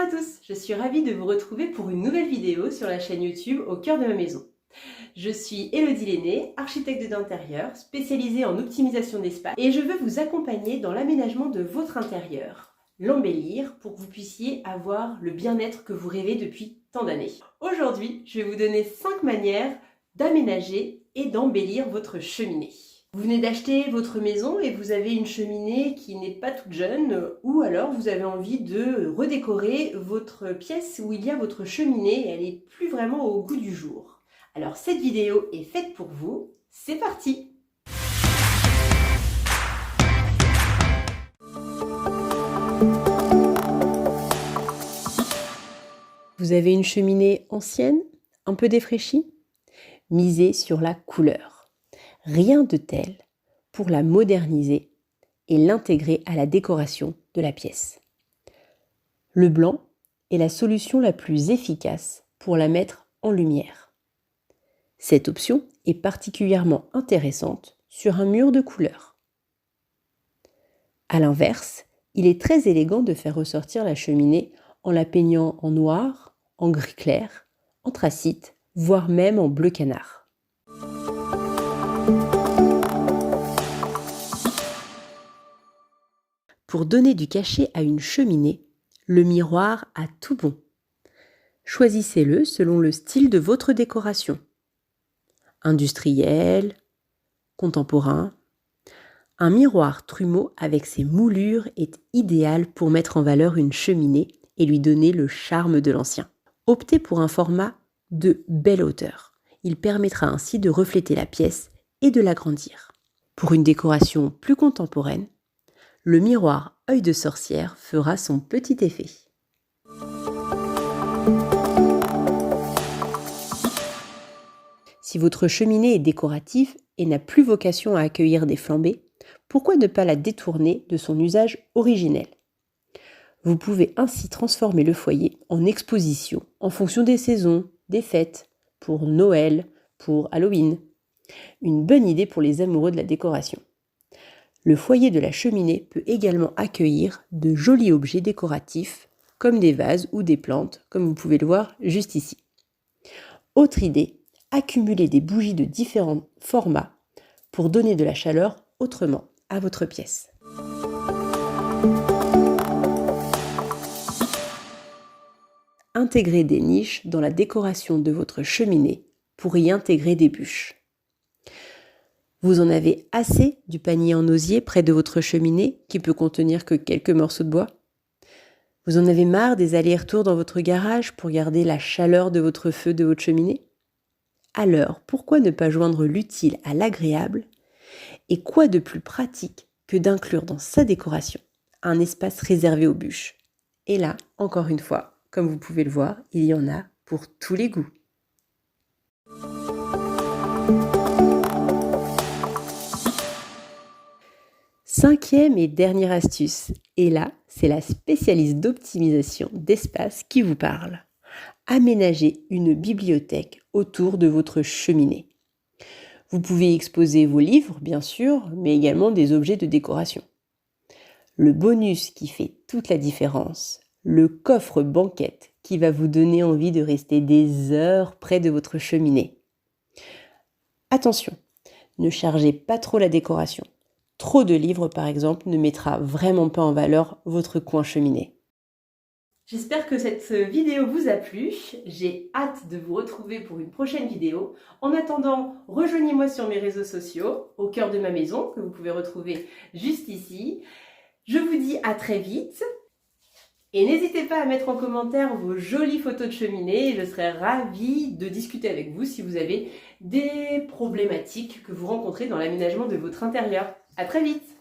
à tous, je suis ravie de vous retrouver pour une nouvelle vidéo sur la chaîne YouTube Au cœur de ma maison. Je suis Élodie Lenné, architecte d'intérieur, spécialisée en optimisation d'espace et je veux vous accompagner dans l'aménagement de votre intérieur, l'embellir pour que vous puissiez avoir le bien-être que vous rêvez depuis tant d'années. Aujourd'hui, je vais vous donner 5 manières d'aménager et d'embellir votre cheminée. Vous venez d'acheter votre maison et vous avez une cheminée qui n'est pas toute jeune, ou alors vous avez envie de redécorer votre pièce où il y a votre cheminée et elle n'est plus vraiment au goût du jour. Alors cette vidéo est faite pour vous, c'est parti! Vous avez une cheminée ancienne, un peu défraîchie? Misez sur la couleur. Rien de tel pour la moderniser et l'intégrer à la décoration de la pièce. Le blanc est la solution la plus efficace pour la mettre en lumière. Cette option est particulièrement intéressante sur un mur de couleur. A l'inverse, il est très élégant de faire ressortir la cheminée en la peignant en noir, en gris clair, anthracite, voire même en bleu canard. Pour donner du cachet à une cheminée, le miroir a tout bon. Choisissez-le selon le style de votre décoration. Industriel, contemporain. Un miroir trumeau avec ses moulures est idéal pour mettre en valeur une cheminée et lui donner le charme de l'ancien. Optez pour un format de belle hauteur. Il permettra ainsi de refléter la pièce et de l'agrandir. Pour une décoration plus contemporaine, le miroir œil de sorcière fera son petit effet. Si votre cheminée est décorative et n'a plus vocation à accueillir des flambées, pourquoi ne pas la détourner de son usage originel? Vous pouvez ainsi transformer le foyer en exposition en fonction des saisons, des fêtes, pour Noël, pour Halloween. Une bonne idée pour les amoureux de la décoration. Le foyer de la cheminée peut également accueillir de jolis objets décoratifs comme des vases ou des plantes, comme vous pouvez le voir juste ici. Autre idée, accumuler des bougies de différents formats pour donner de la chaleur autrement à votre pièce. Intégrez des niches dans la décoration de votre cheminée pour y intégrer des bûches. Vous en avez assez du panier en osier près de votre cheminée qui peut contenir que quelques morceaux de bois? Vous en avez marre des allers-retours dans votre garage pour garder la chaleur de votre feu de votre cheminée? Alors, pourquoi ne pas joindre l'utile à l'agréable? Et quoi de plus pratique que d'inclure dans sa décoration un espace réservé aux bûches? Et là, encore une fois, comme vous pouvez le voir, il y en a pour tous les goûts. Cinquième et dernière astuce, et là, c'est la spécialiste d'optimisation d'espace qui vous parle. Aménagez une bibliothèque autour de votre cheminée. Vous pouvez y exposer vos livres, bien sûr, mais également des objets de décoration. Le bonus qui fait toute la différence, le coffre banquette qui va vous donner envie de rester des heures près de votre cheminée. Attention, ne chargez pas trop la décoration. Trop de livres, par exemple, ne mettra vraiment pas en valeur votre coin cheminée. J'espère que cette vidéo vous a plu. J'ai hâte de vous retrouver pour une prochaine vidéo. En attendant, rejoignez-moi sur mes réseaux sociaux, Au cœur de ma maison, que vous pouvez retrouver juste ici. Je vous dis à très vite. Et n'hésitez pas à mettre en commentaire vos jolies photos de cheminée. Je serai ravie de discuter avec vous si vous avez des problématiques que vous rencontrez dans l'aménagement de votre intérieur. À très vite!